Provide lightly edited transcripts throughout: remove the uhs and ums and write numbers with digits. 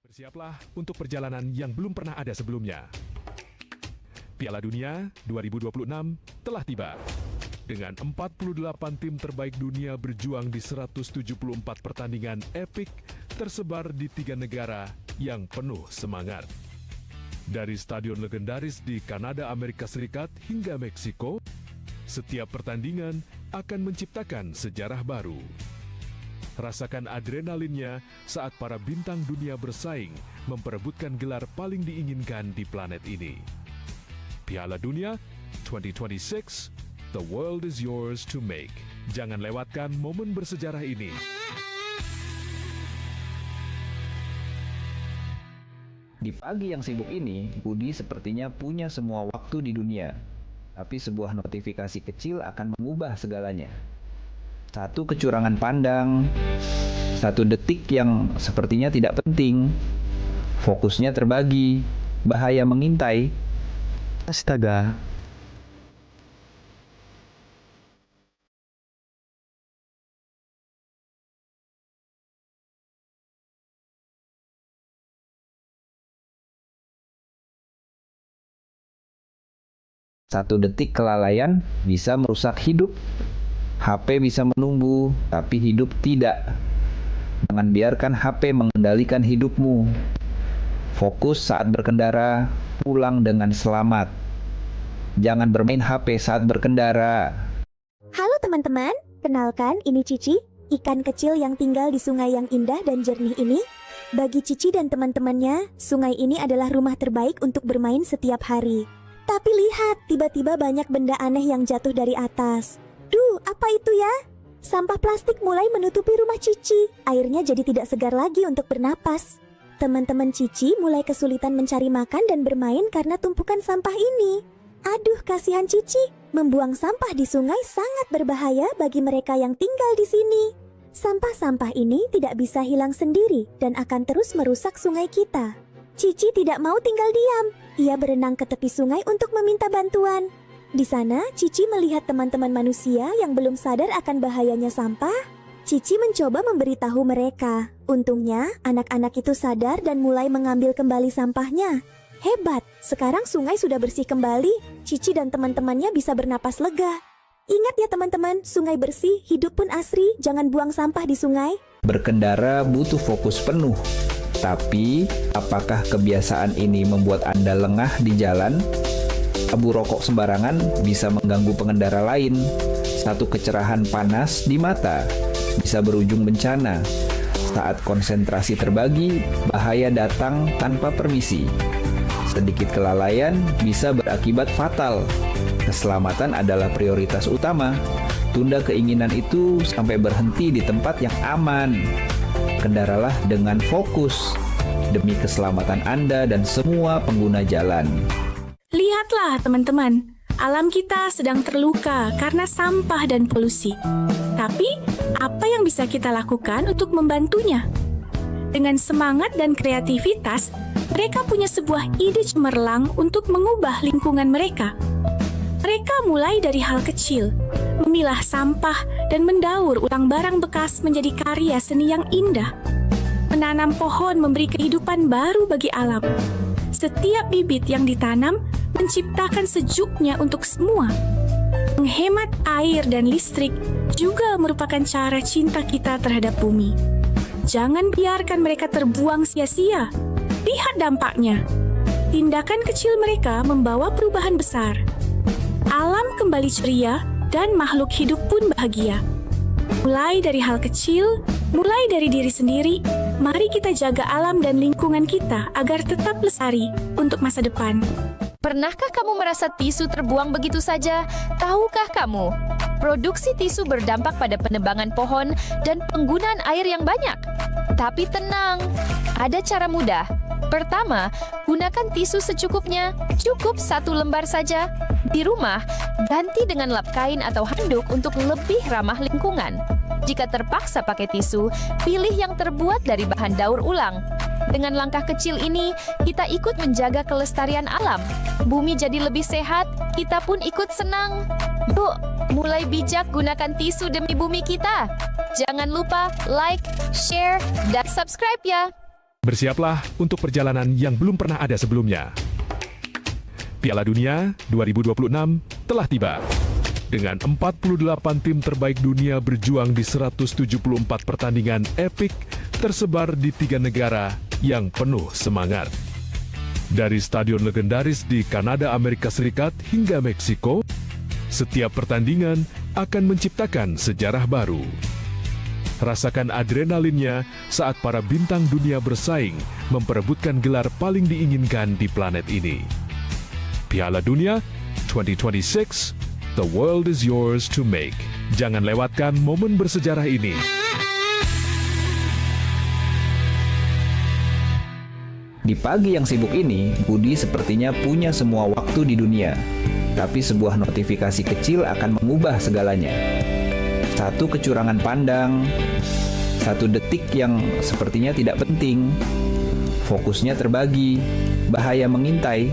Bersiaplah untuk perjalanan yang belum pernah ada sebelumnya. Piala Dunia 2026 telah tiba. Dengan 48 tim terbaik dunia berjuang di 174 pertandingan epik tersebar di 3 negara yang penuh semangat. Dari stadion legendaris di Kanada, Amerika Serikat hingga Meksiko, setiap pertandingan akan menciptakan sejarah baru. Rasakan adrenalinnya saat para bintang dunia bersaing memperebutkan gelar paling diinginkan di planet ini. Piala Dunia 2026, the world is yours to make. Jangan lewatkan momen bersejarah ini. Di pagi yang sibuk ini, Budi sepertinya punya semua waktu di dunia. Tapi sebuah notifikasi kecil akan mengubah segalanya. Satu kecurangan pandang, satu detik yang sepertinya tidak penting, fokusnya terbagi, bahaya mengintai. Astaga. Satu detik kelalaian bisa merusak hidup. HP bisa menunggu, tapi hidup tidak. Jangan biarkan HP mengendalikan hidupmu. Fokus saat berkendara, pulang dengan selamat. Jangan bermain HP saat berkendara. Halo teman-teman, kenalkan ini Cici, ikan kecil yang tinggal di sungai yang indah dan jernih ini. Bagi Cici dan teman-temannya, sungai ini adalah rumah terbaik untuk bermain setiap hari. Tapi lihat, tiba-tiba banyak benda aneh yang jatuh dari atas. Duh, apa itu ya? Sampah plastik mulai menutupi rumah Cici. Airnya jadi tidak segar lagi untuk bernapas. Teman-teman Cici mulai kesulitan mencari makan dan bermain karena tumpukan sampah ini. Aduh, kasihan Cici. Membuang sampah di sungai sangat berbahaya bagi mereka yang tinggal di sini. Sampah-sampah ini tidak bisa hilang sendiri dan akan terus merusak sungai kita. Cici tidak mau tinggal diam. Ia berenang ke tepi sungai untuk meminta bantuan. Di sana, Cici melihat teman-teman manusia yang belum sadar akan bahayanya sampah. Cici mencoba memberitahu mereka. Untungnya, anak-anak itu sadar dan mulai mengambil kembali sampahnya. Hebat, sekarang sungai sudah bersih kembali. Cici dan teman-temannya bisa bernapas lega. Ingat ya teman-teman, sungai bersih, hidup pun asri, jangan buang sampah di sungai. Berkendara butuh fokus penuh. Tapi, apakah kebiasaan ini membuat Anda lengah di jalan? Abu rokok sembarangan bisa mengganggu pengendara lain. Satu kecerahan panas di mata bisa berujung bencana. Saat konsentrasi terbagi, bahaya datang tanpa permisi. Sedikit kelalaian bisa berakibat fatal. Keselamatan adalah prioritas utama. Tunda keinginan itu sampai berhenti di tempat yang aman. Kendaralah dengan fokus demi keselamatan Anda dan semua pengguna jalan. Lihatlah teman-teman, alam kita sedang terluka karena sampah dan polusi. Tapi, apa yang bisa kita lakukan untuk membantunya? Dengan semangat dan kreativitas, mereka punya sebuah ide cemerlang untuk mengubah lingkungan mereka. Mereka mulai dari hal kecil, memilah sampah dan mendaur ulang barang bekas menjadi karya seni yang indah. Menanam pohon memberi kehidupan baru bagi alam. Setiap bibit yang ditanam menciptakan sejuknya untuk semua. Menghemat air dan listrik juga merupakan cara cinta kita terhadap bumi. Jangan biarkan mereka terbuang sia-sia. Lihat dampaknya. Tindakan kecil mereka membawa perubahan besar. Alam kembali ceria dan makhluk hidup pun bahagia. Mulai dari hal kecil, mulai dari diri sendiri, mari kita jaga alam dan lingkungan kita agar tetap lestari untuk masa depan. Pernahkah kamu merasa tisu terbuang begitu saja? Tahukah kamu, produksi tisu berdampak pada penebangan pohon dan penggunaan air yang banyak? Tapi tenang, ada cara mudah. Pertama, gunakan tisu secukupnya, cukup 1 lembar saja. Di rumah, ganti dengan lap kain atau handuk untuk lebih ramah lingkungan. Jika terpaksa pakai tisu, pilih yang terbuat dari bahan daur ulang. Dengan langkah kecil ini, kita ikut menjaga kelestarian alam. Bumi jadi lebih sehat, kita pun ikut senang. Yuk, mulai bijak gunakan tisu demi bumi kita. Jangan lupa like, share, dan subscribe ya. Bersiaplah untuk perjalanan yang belum pernah ada sebelumnya. Piala Dunia 2026 telah tiba. Dengan 48 tim terbaik dunia berjuang di 174 pertandingan epik tersebar di 3 negara yang penuh semangat. Dari stadion legendaris di Kanada, Amerika Serikat hingga Meksiko, setiap pertandingan akan menciptakan sejarah baru. Rasakan adrenalinnya saat para bintang dunia bersaing memperebutkan gelar paling diinginkan di planet ini. Piala Dunia 2026, the world is yours to make. Jangan lewatkan momen bersejarah ini. Di pagi yang sibuk ini, Budi sepertinya punya semua waktu di dunia. Tapi sebuah notifikasi kecil akan mengubah segalanya. Satu kecurangan pandang, satu detik yang sepertinya tidak penting. Fokusnya terbagi, bahaya mengintai.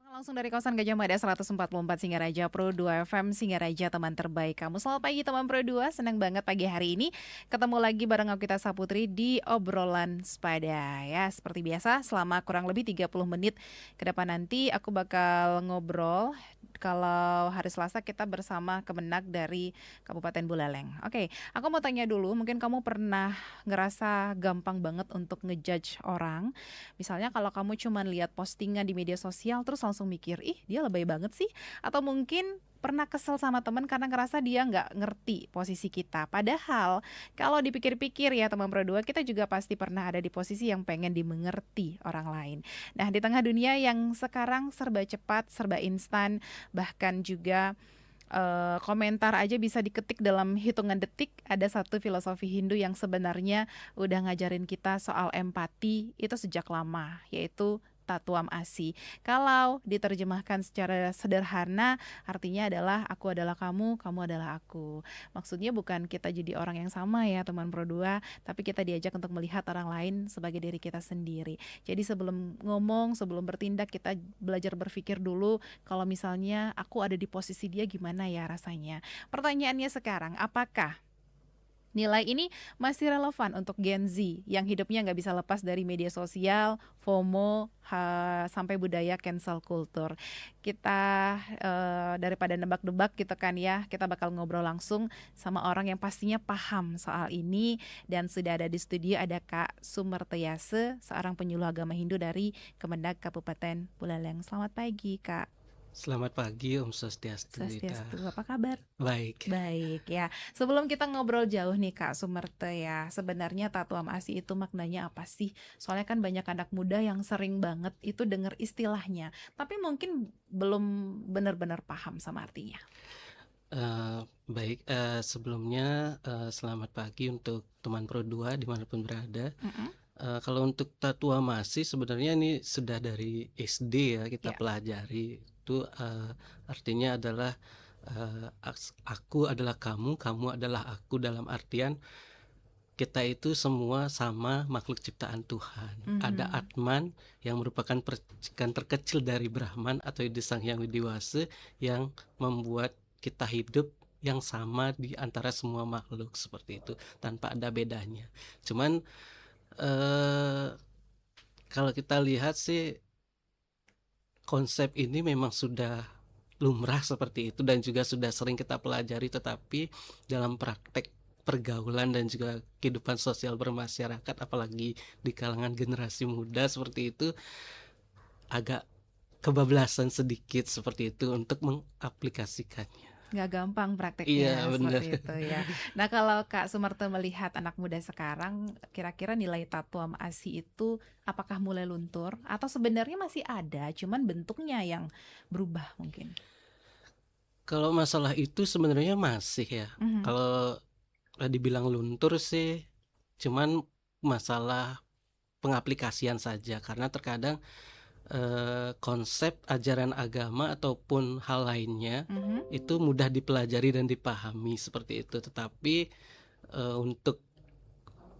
Langsung dari kawasan Gajah Mada 144 Singaraja Pro 2 FM Singaraja, teman terbaik kamu. Selamat pagi teman Pro 2, senang banget pagi hari ini ketemu lagi bareng aku Tita Saputri di obrolan sepada. Ya, seperti biasa selama kurang lebih 30 menit ke depan nanti aku bakal ngobrol. Kalau hari Selasa kita bersama Kemenak dari Kabupaten Buleleng. Oke, aku mau tanya dulu, mungkin kamu pernah ngerasa gampang banget untuk ngejudge orang. Misalnya kalau kamu cuma lihat postingan di media sosial terus langsung mikir, ih dia lebay banget sih. Atau mungkin pernah kesel sama teman karena ngerasa dia nggak ngerti posisi kita. Padahal kalau dipikir-pikir ya teman Pro 2, kita juga pasti pernah ada di posisi yang pengen dimengerti orang lain. Nah, di tengah dunia yang sekarang serba cepat, serba instan, bahkan juga komentar aja bisa diketik dalam hitungan detik, ada satu filosofi Hindu yang sebenarnya udah ngajarin kita soal empati itu sejak lama, yaitu Tatuam Asi. Kalau diterjemahkan secara sederhana, artinya adalah aku adalah kamu, kamu adalah aku. Maksudnya bukan kita jadi orang yang sama ya teman Pro 2, tapi kita diajak untuk melihat orang lain sebagai diri kita sendiri. Jadi sebelum ngomong, sebelum bertindak, kita belajar berpikir dulu, kalau misalnya aku ada di posisi dia gimana ya rasanya. Pertanyaannya sekarang, apakah nilai ini masih relevan untuk Gen Z yang hidupnya nggak bisa lepas dari media sosial, FOMO, sampai budaya cancel culture. Kita daripada nebak-nebak gitu kan ya, kita bakal ngobrol langsung sama orang yang pastinya paham soal ini. Dan sudah ada di studio ada Kak Sumerteyase, seorang penyuluh agama Hindu dari Kemendak Kabupaten Buleleng. Selamat pagi Kak. Selamat pagi Om Swastiastu. Swastiastu, apa kabar? Baik. Baik ya. Sebelum kita ngobrol jauh nih Kak Sumerte ya, sebenarnya Tatuam Asi itu maknanya apa sih? Soalnya kan banyak anak muda yang sering banget itu dengar istilahnya, tapi mungkin belum benar-benar paham sama artinya. Baik, sebelumnya selamat pagi untuk teman Pro 2 dimanapun berada. Kalau untuk Tatuam Asi sebenarnya ini sudah dari SD ya kita pelajari. Itu artinya adalah aku adalah kamu, kamu adalah aku, dalam artian kita itu semua sama makhluk ciptaan Tuhan. Ada Atman yang merupakan percikan terkecil dari Brahman atau Ide Sang Hyang Widiwasa yang membuat kita hidup yang sama di antara semua makhluk seperti itu tanpa ada bedanya. Cuman kalau kita lihat sih konsep ini memang sudah lumrah seperti itu dan juga sudah sering kita pelajari, tetapi dalam praktek pergaulan dan juga kehidupan sosial bermasyarakat, apalagi di kalangan generasi muda seperti itu, agak kebablasan sedikit seperti itu untuk mengaplikasikannya. Nggak gampang prakteknya. Iya, seperti itu ya. Nah, kalau Kak Sumerte melihat anak muda sekarang, kira-kira nilai Tatuam Asi itu apakah mulai luntur atau sebenarnya masih ada, cuman bentuknya yang berubah mungkin? Kalau masalah itu sebenarnya masih ya. Kalau dibilang luntur sih, cuman masalah pengaplikasian saja, karena terkadang konsep ajaran agama ataupun hal lainnya itu mudah dipelajari dan dipahami seperti itu, tetapi untuk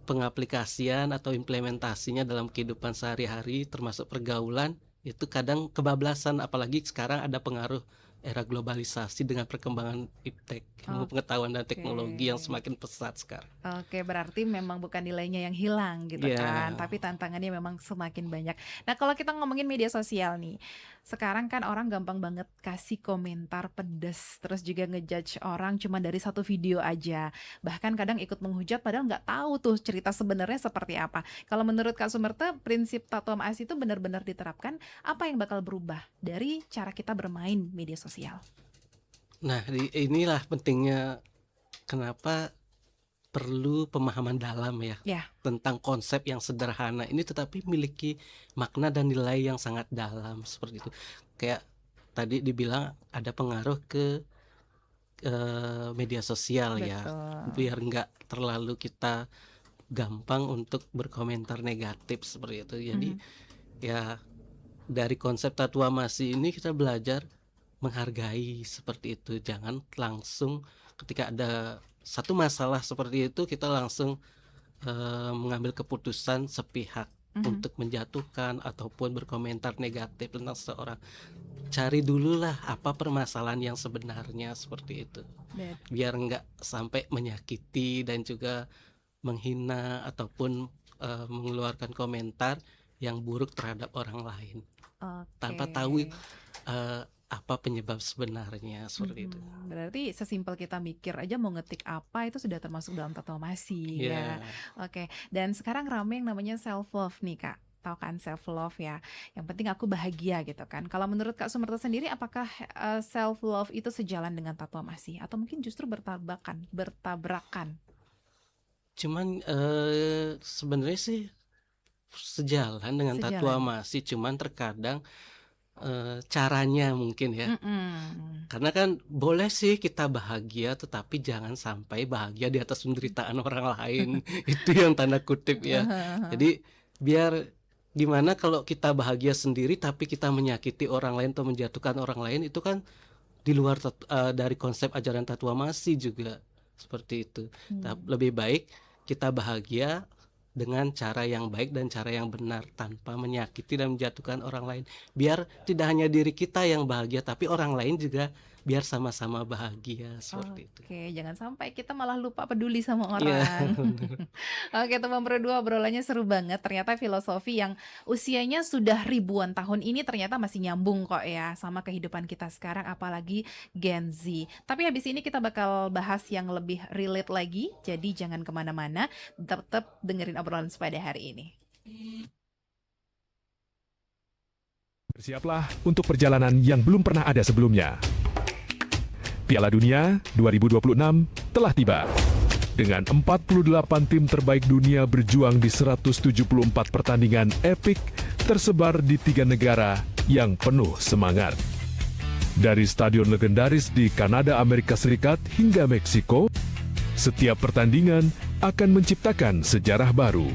pengaplikasian atau implementasinya dalam kehidupan sehari-hari termasuk pergaulan itu kadang kebablasan, apalagi sekarang ada pengaruh era globalisasi dengan perkembangan iptek, ilmu pengetahuan dan teknologi yang semakin pesat sekarang. Oke, berarti memang bukan nilainya yang hilang gitu kan, tapi tantangannya memang semakin banyak. Nah, kalau kita ngomongin media sosial nih, sekarang kan orang gampang banget kasih komentar pedes, terus juga ngejudge orang cuma dari satu video aja. Bahkan kadang ikut menghujat padahal nggak tahu tuh cerita sebenarnya seperti apa. Kalau menurut Kak Sumerte, prinsip Tatua Mas itu benar-benar diterapkan, apa yang bakal berubah dari cara kita bermain media sosial? Nah, inilah pentingnya kenapa perlu pemahaman dalam ya tentang konsep yang sederhana ini tetapi memiliki makna dan nilai yang sangat dalam seperti itu. Kayak tadi dibilang ada pengaruh ke media sosial ya, biar nggak terlalu kita gampang untuk berkomentar negatif seperti itu. Jadi ya dari konsep Tatua Masi ini kita belajar menghargai seperti itu. Jangan langsung ketika ada satu masalah seperti itu kita langsung mengambil keputusan sepihak untuk menjatuhkan ataupun berkomentar negatif tentang seseorang. Cari dululah apa permasalahan yang sebenarnya seperti itu. Biar nggak sampai menyakiti dan juga menghina ataupun mengeluarkan komentar yang buruk terhadap orang lain tanpa tahu apa penyebab sebenarnya seperti itu. Berarti sesimpel kita mikir aja mau ngetik apa itu sudah termasuk dalam Tatua Masi ya. Oke. Dan sekarang rame yang namanya self love nih Kak. Tahu kan self love ya. Yang penting aku bahagia gitu kan. Kalau menurut Kak Sumerte sendiri apakah self love itu sejalan dengan Tatua Masi atau mungkin justru bertabrakan? Cuman sebenarnya sih sejalan dengan Tatua Masi, cuman terkadang caranya mungkin ya. Karena kan boleh sih kita bahagia tetapi jangan sampai bahagia di atas penderitaan orang lain. Itu yang tanda kutip ya. Jadi biar gimana kalau kita bahagia sendiri tapi kita menyakiti orang lain atau menjatuhkan orang lain, itu kan di luar dari konsep ajaran Tatua Masi juga seperti itu. Lebih baik kita bahagia dengan cara yang baik dan cara yang benar tanpa menyakiti dan menjatuhkan orang lain. Biar tidak hanya diri kita yang bahagia tapi orang lain juga biar sama-sama bahagia seperti itu. Oke, jangan sampai kita malah lupa peduli sama orang. Oke, teman berdua obrolannya seru banget. Ternyata filosofi yang usianya sudah ribuan tahun ini ternyata masih nyambung kok ya sama kehidupan kita sekarang, apalagi Gen Z. Tapi habis ini kita bakal bahas yang lebih relate lagi. Jadi jangan kemana-mana, tetap dengerin obrolan pada hari ini. Bersiaplah untuk perjalanan yang belum pernah ada sebelumnya. Piala Dunia 2026 telah tiba. Dengan 48 tim terbaik dunia berjuang di 174 pertandingan epik tersebar di 3 negara yang penuh semangat. Dari stadion legendaris di Kanada, Amerika Serikat hingga Meksiko, setiap pertandingan akan menciptakan sejarah baru.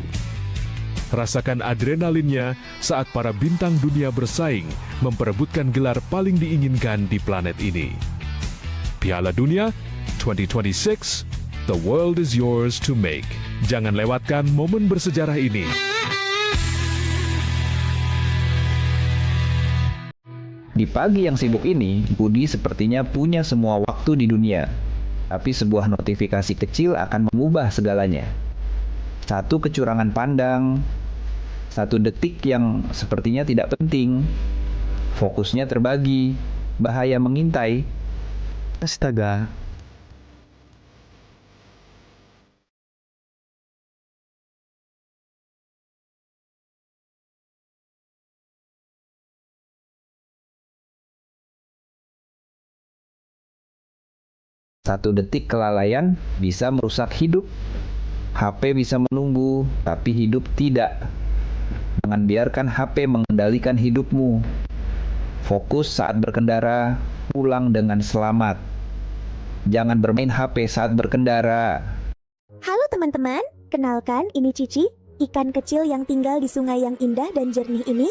Rasakan adrenalinnya saat para bintang dunia bersaing memperebutkan gelar paling diinginkan di planet ini. Piala Dunia 2026, the world is yours to make. Jangan lewatkan momen bersejarah ini. Di pagi yang sibuk ini, Budi sepertinya punya semua waktu di dunia. Tapi sebuah notifikasi kecil akan mengubah segalanya. Satu kecurangan pandang, satu detik yang sepertinya tidak penting. Fokusnya terbagi, bahaya mengintai. Astaga. Satu detik kelalaian bisa merusak hidup. HP bisa menunggu, tapi hidup tidak. Jangan biarkan HP mengendalikan hidupmu. Fokus saat berkendara, pulang dengan selamat. Jangan bermain HP saat berkendara. Halo teman-teman, kenalkan ini Cici, ikan kecil yang tinggal di sungai yang indah dan jernih ini.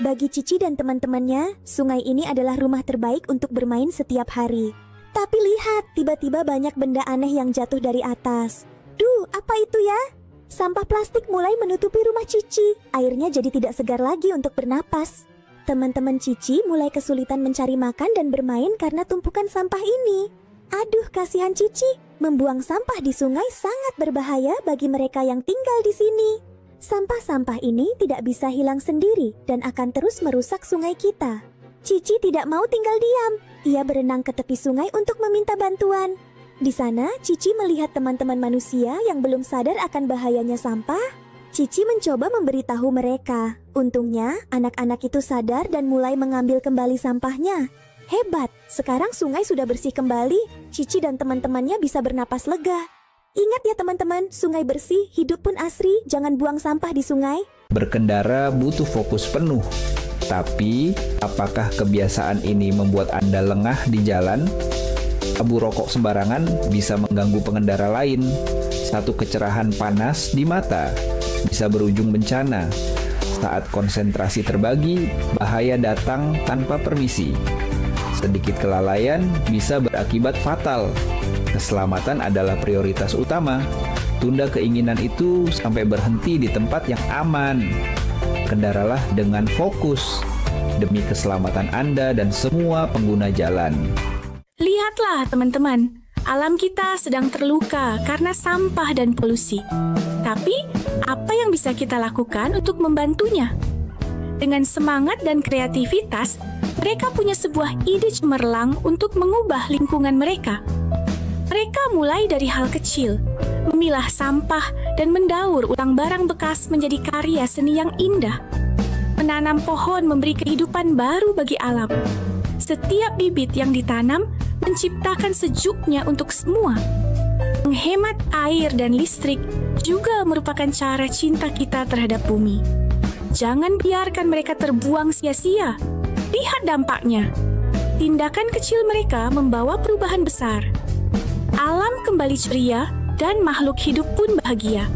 Bagi Cici dan teman-temannya, sungai ini adalah rumah terbaik untuk bermain setiap hari. Tapi lihat, tiba-tiba banyak benda aneh yang jatuh dari atas. Duh, apa itu ya? Sampah plastik mulai menutupi rumah Cici. Airnya jadi tidak segar lagi untuk bernapas. Teman-teman Cici mulai kesulitan mencari makan dan bermain karena tumpukan sampah ini. Aduh, kasihan Cici. Membuang sampah di sungai sangat berbahaya bagi mereka yang tinggal di sini. Sampah-sampah ini tidak bisa hilang sendiri dan akan terus merusak sungai kita. Cici tidak mau tinggal diam. Ia berenang ke tepi sungai untuk meminta bantuan. Di sana, Cici melihat teman-teman manusia yang belum sadar akan bahayanya sampah. Cici mencoba memberitahu mereka. Untungnya, anak-anak itu sadar dan mulai mengambil kembali sampahnya. Hebat, sekarang sungai sudah bersih kembali. Cici dan teman-temannya bisa bernapas lega. Ingat ya teman-teman, sungai bersih, hidup pun asri. Jangan buang sampah di sungai. Berkendara butuh fokus penuh. Tapi, apakah kebiasaan ini membuat Anda lengah di jalan? Abu rokok sembarangan bisa mengganggu pengendara lain. Satu kecerahan panas di mata bisa berujung bencana. Saat konsentrasi terbagi, bahaya datang tanpa permisi. Sedikit kelalaian bisa berakibat fatal. Keselamatan adalah prioritas utama. Tunda keinginan itu sampai berhenti di tempat yang aman. Kendaralah dengan fokus demi keselamatan Anda dan semua pengguna jalan. Lihatlah teman-teman, alam kita sedang terluka karena sampah dan polusi. Tapi, apa yang bisa kita lakukan untuk membantunya? Dengan semangat dan kreativitas, mereka punya sebuah ide cemerlang untuk mengubah lingkungan mereka. Mereka mulai dari hal kecil, memilah sampah dan mendaur ulang barang bekas menjadi karya seni yang indah. Menanam pohon memberi kehidupan baru bagi alam. Setiap bibit yang ditanam menciptakan sejuknya untuk semua. Menghemat air dan listrik juga merupakan cara cinta kita terhadap bumi. Jangan biarkan mereka terbuang sia-sia. Lihat dampaknya. Tindakan kecil mereka membawa perubahan besar. Alam kembali ceria dan makhluk hidup pun bahagia.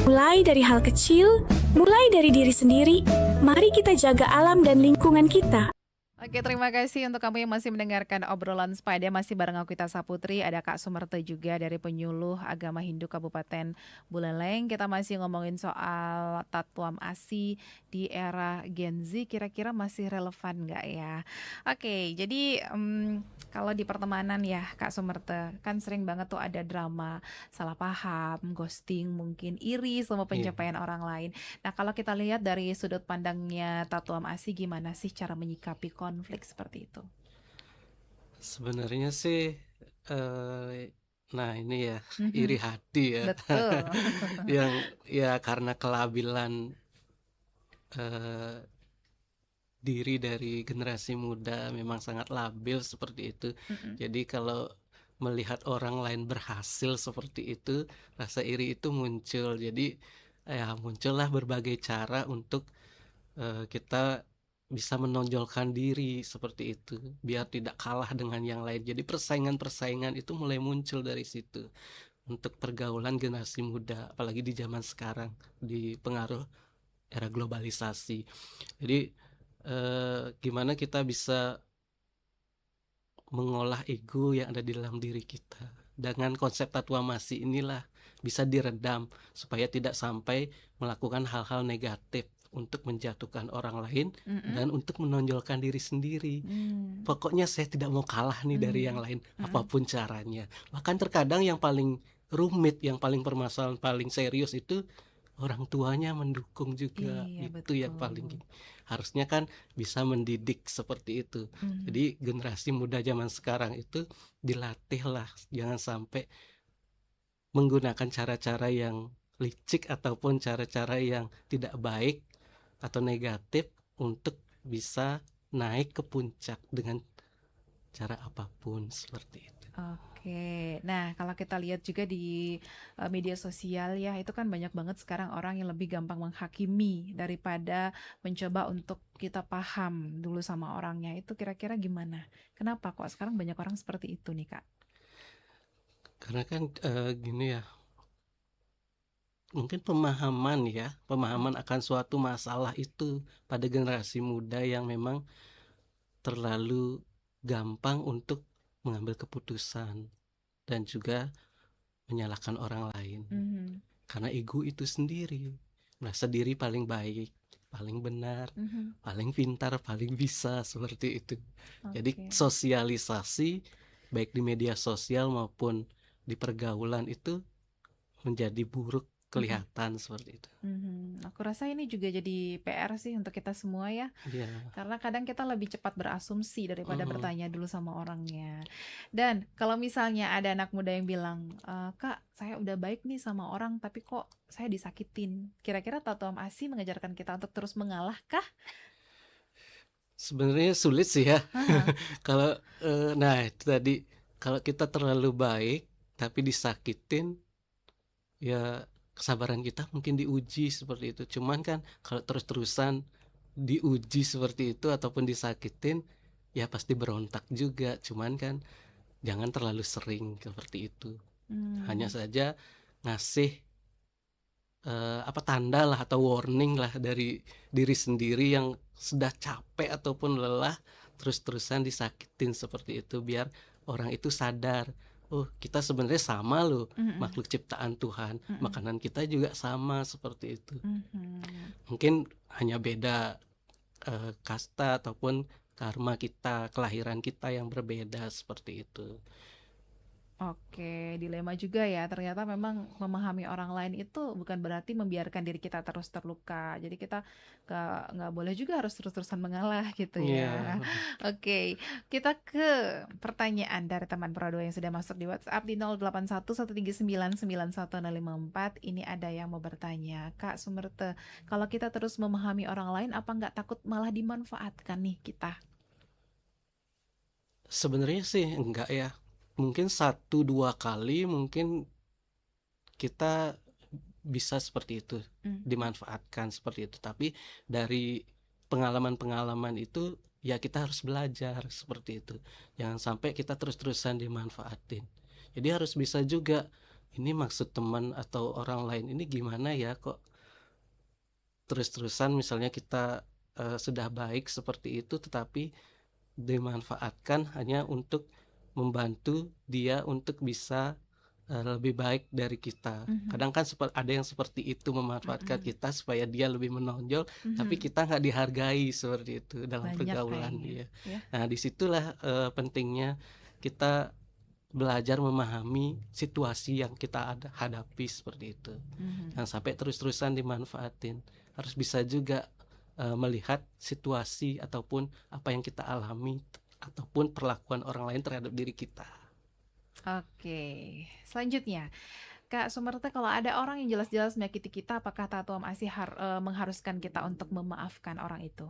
Mulai dari hal kecil, mulai dari diri sendiri, mari kita jaga alam dan lingkungan kita. Oke, terima kasih untuk kamu yang masih mendengarkan obrolan sepeda. Masih bareng aku Tita Saputri, ada Kak Sumerte juga dari Penyuluh Agama Hindu Kabupaten Buleleng. Kita masih ngomongin soal Tatuam Asi di era Gen Z, kira-kira masih relevan nggak ya? Oke, jadi kalau di pertemanan ya Kak Sumerte, kan sering banget tuh ada drama, salah paham, ghosting, mungkin iri sama pencapaian orang lain. Nah, kalau kita lihat dari sudut pandangnya Tatuam Asi, gimana sih cara menyikapi konflik seperti itu? Sebenarnya sih, nah ini ya, iri hati ya. Betul. Yang ya karena kelabilan eh, diri dari generasi muda memang sangat labil seperti itu. Jadi kalau melihat orang lain berhasil seperti itu, rasa iri itu muncul. Jadi ya muncullah berbagai cara untuk kita bisa menonjolkan diri seperti itu, biar tidak kalah dengan yang lain. Jadi persaingan-persaingan itu mulai muncul dari situ untuk pergaulan generasi muda, apalagi di zaman sekarang di pengaruh era globalisasi. Jadi gimana kita bisa mengolah ego yang ada di dalam diri kita. Dengan konsep Tatuamasi inilah bisa diredam supaya tidak sampai melakukan hal-hal negatif untuk menjatuhkan orang lain dan untuk menonjolkan diri sendiri. Pokoknya saya tidak mau kalah nih dari yang lain, apapun caranya. Bahkan terkadang yang paling rumit, yang paling permasalahan, paling serius itu orang tuanya mendukung juga. Iya, Itu yang paling harusnya kan bisa mendidik seperti itu. Jadi generasi muda zaman sekarang itu dilatihlah jangan sampai menggunakan cara-cara yang licik ataupun cara-cara yang tidak baik atau negatif untuk bisa naik ke puncak dengan cara apapun seperti itu. Oke, nah kalau kita lihat juga di media sosial ya, itu kan banyak banget sekarang orang yang lebih gampang menghakimi daripada mencoba untuk kita paham dulu sama orangnya. Itu kira-kira gimana? Kenapa kok sekarang banyak orang seperti itu nih Kak? Karena kan gini ya, mungkin pemahaman akan suatu masalah itu pada generasi muda yang memang terlalu gampang untuk mengambil keputusan dan juga menyalahkan orang lain. Karena ego itu sendiri, merasa diri paling baik, paling benar, Mhm. paling pintar, paling bisa, seperti itu. Jadi Oke. sosialisasi baik di media sosial maupun di pergaulan itu menjadi buruk Mhm. kelihatan seperti itu. Aku rasa ini juga jadi PR sih untuk kita semua ya. Iya, Karena kadang kita lebih cepat berasumsi daripada mhm. bertanya dulu sama orangnya. Dan kalau misalnya ada anak muda yang bilang, Kak, saya udah baik nih sama orang, tapi kok saya disakitin. Kira-kira Tatuam Asi mengajarkan kita untuk terus mengalah kah? Sebenarnya sulit sih ya. Aha. Kalau, nah itu tadi, kalau kita terlalu baik tapi disakitin, ya kesabaran kita mungkin diuji seperti itu. Cuman kan kalau terus-terusan diuji seperti itu ataupun disakitin, ya pasti berontak juga. Cuman kan jangan terlalu sering seperti itu. Hanya Hmm. saja ngasih, tanda lah atau warning lah dari diri sendiri yang sudah capek ataupun lelah terus-terusan disakitin seperti itu, biar orang itu sadar, "Oh, kita sebenarnya sama loh, Mhm. makhluk ciptaan Tuhan, Mhm. makanan kita juga sama," seperti itu. Mhm. Mungkin hanya beda, kasta ataupun karma kita, kelahiran kita yang berbeda, seperti itu. Oke, dilema juga ya. Ternyata memang memahami orang lain itu bukan berarti membiarkan diri kita terus terluka. Jadi kita nggak boleh juga harus terus-terusan mengalah gitu Iya. ya. Oke, kita ke pertanyaan dari teman Pro 2 yang sudah masuk di WhatsApp di 0811399154. Ini ada yang mau bertanya, Kak Sumerte, kalau kita terus memahami orang lain, apa nggak takut malah dimanfaatkan nih kita? Sebenarnya sih enggak ya. Mungkin 1, 2 kali mungkin kita bisa seperti itu, Hmm. dimanfaatkan seperti itu. Tapi dari pengalaman-pengalaman itu ya kita harus belajar seperti itu. Jangan sampai kita terus-terusan dimanfaatin. Jadi harus bisa juga, ini maksud teman atau orang lain ini gimana ya, kok terus-terusan misalnya kita, sudah baik seperti itu tetapi dimanfaatkan hanya untuk membantu dia untuk bisa, lebih baik dari kita. Mhm. Kadang kan ada yang seperti itu memanfaatkan Mhm. kita supaya dia lebih menonjol, tapi Mhm. kita nggak dihargai seperti itu dalam Banyak pergaulan kayaknya dia. ya. Nah, disitulah pentingnya kita belajar memahami situasi yang kita hadapi seperti itu. Mhm. Jangan sampai terus-terusan dimanfaatin. Harus bisa juga, melihat situasi ataupun apa yang kita alami ataupun perlakuan orang lain terhadap diri kita. Oke, selanjutnya Kak Sumerte, kalau ada orang yang jelas-jelas menyakiti kita, apakah Tatuam Asi mengharuskan kita untuk memaafkan orang itu?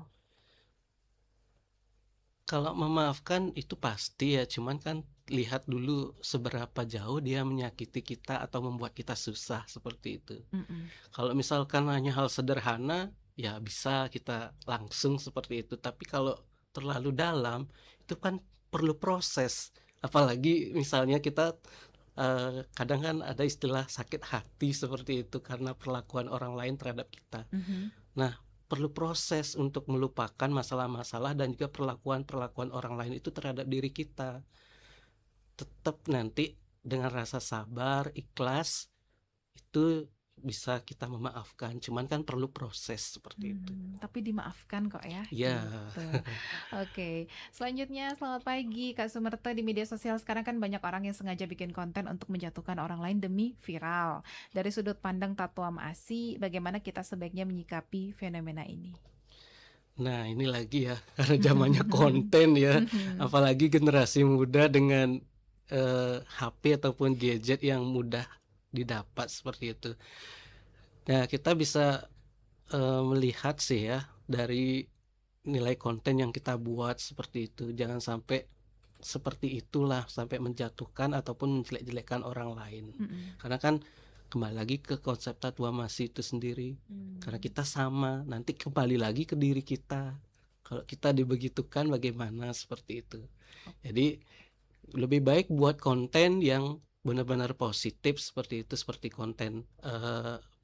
Kalau memaafkan itu pasti ya, cuman kan lihat dulu seberapa jauh dia menyakiti kita atau membuat kita susah seperti itu. Mm-mm. Kalau misalkan hanya hal sederhana, ya bisa kita langsung seperti itu. Tapi kalau terlalu dalam, itu kan perlu proses. Apalagi misalnya kita, kadang kan ada istilah sakit hati seperti itu karena perlakuan orang lain terhadap kita. Mhm. Nah, perlu proses untuk melupakan masalah-masalah dan juga perlakuan-perlakuan orang lain itu terhadap diri kita. Tetap nanti dengan rasa sabar, ikhlas, itu bisa kita memaafkan. Cuman kan perlu proses seperti itu. Tapi dimaafkan kok ya. Ya, Gitu. Oke, selanjutnya selamat pagi Kak Sumerte. Di media sosial sekarang kan banyak orang yang sengaja bikin konten untuk menjatuhkan orang lain demi viral. Dari sudut pandang Tatuam Asi, bagaimana kita sebaiknya menyikapi fenomena ini? nah ini lagi ya, karena zamannya konten ya, apalagi generasi muda dengan HP ataupun gadget yang mudah didapat seperti itu. Nah, kita bisa melihat sih ya dari nilai konten yang kita buat seperti itu. Jangan sampai seperti itulah, sampai menjatuhkan ataupun menjelek-jelekkan orang lain. Mm-mm. Karena kan kembali lagi ke konsep Tatuam Asi itu sendiri. Karena kita sama, nanti kembali lagi ke diri kita. Kalau kita dibegitukan bagaimana seperti itu. Jadi lebih baik buat konten yang benar-benar positif seperti itu, seperti konten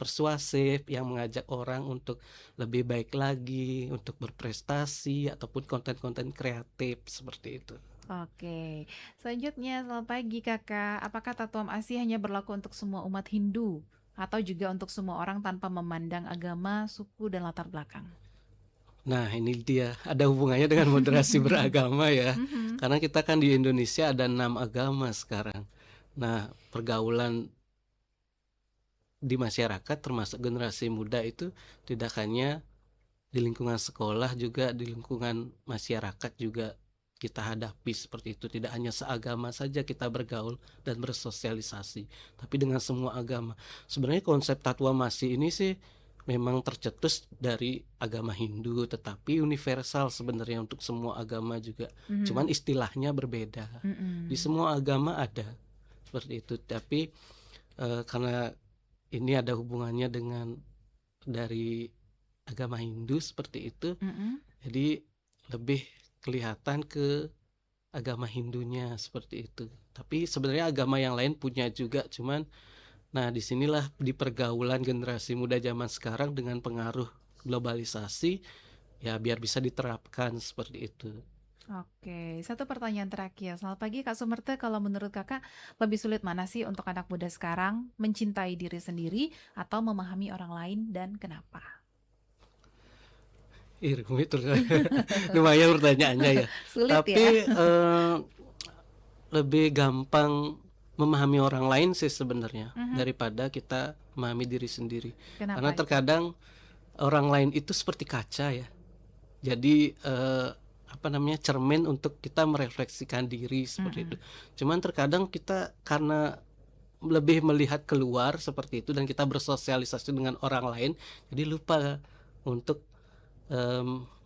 persuasif yang mengajak orang untuk lebih baik lagi, untuk berprestasi ataupun konten-konten kreatif seperti itu. Oke, selanjutnya selamat pagi Kakak. Apakah Tatuam Asi hanya berlaku untuk semua umat Hindu atau juga untuk semua orang tanpa memandang agama, suku, dan latar belakang? Nah, ini dia ada hubungannya dengan moderasi beragama ya. Mhm. Karena kita kan di Indonesia ada 6 agama sekarang. Nah, pergaulan di masyarakat termasuk generasi muda itu tidak hanya di lingkungan sekolah, juga di lingkungan masyarakat juga kita hadapi seperti itu. Tidak hanya seagama saja kita bergaul dan bersosialisasi, tapi dengan semua agama. Sebenarnya konsep tatuamasi ini sih memang tercetus dari agama Hindu, tetapi universal sebenarnya untuk semua agama juga. Cuman Mhm. istilahnya berbeda. Di Mhm. semua agama ada seperti itu, tapi karena ini ada hubungannya dengan dari agama Hindu seperti itu, Mhm. jadi lebih kelihatan ke agama Hindunya seperti itu. Tapi sebenarnya agama yang lain punya juga, cuman nah disinilah di pergaulan generasi muda zaman sekarang dengan pengaruh globalisasi ya biar bisa diterapkan seperti itu. Oke, satu pertanyaan terakhir. Selamat pagi Kak Sumerte, kalau menurut Kakak lebih sulit mana sih untuk anak muda sekarang mencintai diri sendiri atau memahami orang lain dan kenapa? Rumit tuh. Lumayan pertanyaannya ya. Sulit Tapi ya? lebih gampang memahami orang lain sih sebenarnya Mhm. daripada kita memahami diri sendiri. Karena Kenapa itu? terkadang orang lain itu seperti kaca ya. Jadi cermin untuk kita merefleksikan diri seperti itu. Mhm. Cuman terkadang kita karena lebih melihat keluar seperti itu dan kita bersosialisasi dengan orang lain, jadi lupa untuk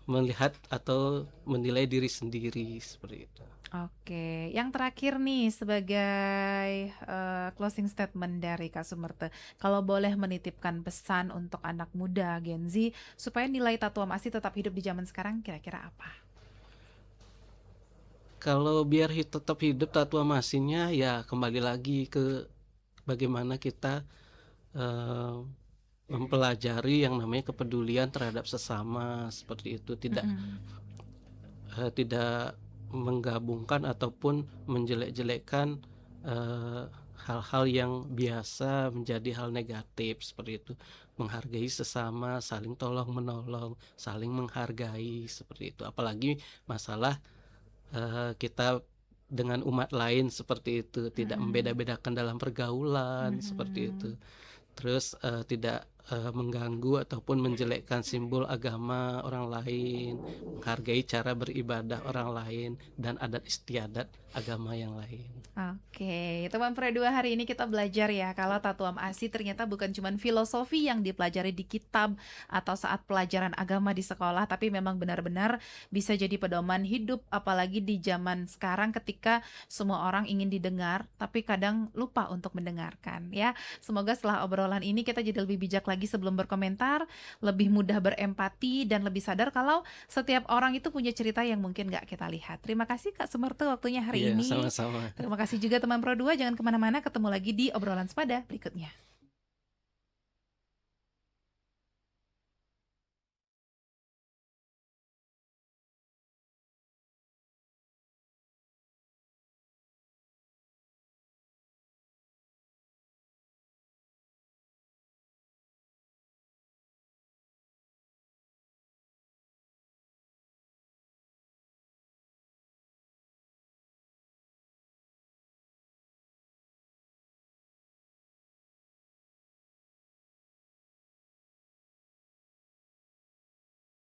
melihat atau menilai diri sendiri seperti itu. Oke, yang terakhir nih sebagai closing statement dari Kak Sumerte, kalau boleh menitipkan pesan untuk anak muda Gen Z supaya nilai tatuamasi tetap hidup di zaman sekarang, kira-kira apa? Kalau biar tetap hidup tatuamasinya ya kembali lagi ke bagaimana kita eh, mempelajari yang namanya kepedulian terhadap sesama seperti itu, tidak Mhm. tidak menggabungkan ataupun menjelek-jelekkan hal-hal yang biasa menjadi hal negatif seperti itu. Menghargai sesama, saling tolong menolong, saling menghargai seperti itu. Apalagi masalah kita dengan umat lain seperti itu, tidak Mhm. membeda-bedakan dalam pergaulan seperti itu. Mhm. Terus tidak mengganggu ataupun menjelekkan simbol agama orang lain, menghargai cara beribadah orang lain dan adat istiadat agama yang lain. Oke, teman Pro 2 hari ini kita belajar ya kalau tatuamasi ternyata bukan cuma filosofi yang dipelajari di kitab atau saat pelajaran agama di sekolah, tapi memang benar-benar bisa jadi pedoman hidup apalagi di zaman sekarang ketika semua orang ingin didengar tapi kadang lupa untuk mendengarkan ya. Semoga setelah obrolan ini kita jadi lebih bijak lagi sebelum berkomentar, lebih mudah berempati dan lebih sadar kalau setiap orang itu punya cerita yang mungkin gak kita lihat. Terima kasih Kak Sumerte waktunya hari Iya, ini. sama-sama. Terima kasih juga teman Pro 2, jangan kemana-mana, ketemu lagi di obrolan sepada berikutnya.